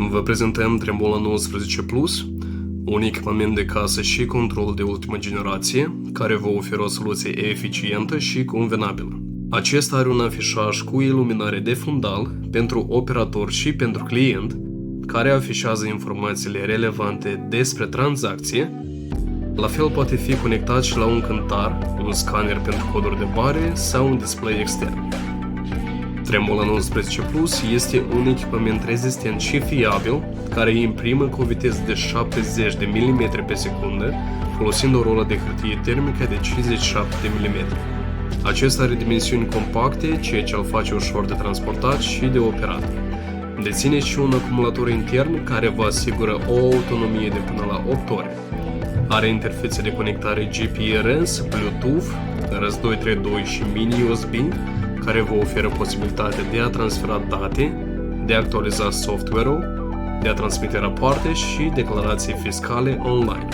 Vă prezentăm Trembola 19 Plus, un echipament de casă și control de ultimă generație, care vă oferă o soluție eficientă și convenabilă. Acesta are un afișaj cu iluminare de fundal pentru operator și pentru client, care afișează informațiile relevante despre tranzacție. La fel poate fi conectat și la un cântar, un scanner pentru coduri de bare sau un display extern. Trembola 19 Plus este un echipament rezistent și fiabil, care imprimă cu o viteză de 70 de mm pe secundă, folosind o rolă de hârtie termică de 57 de mm. Acesta are dimensiuni compacte, ceea ce îl face ușor de transportat și de operat. Deține și un acumulator intern care vă asigură o autonomie de până la 8 ore. Are interfețe de conectare GPRS, Bluetooth, RS232 și mini-USB, care vă oferă posibilitatea de a transfera date, de a actualiza software-ul, de a transmite rapoarte și declarații fiscale online.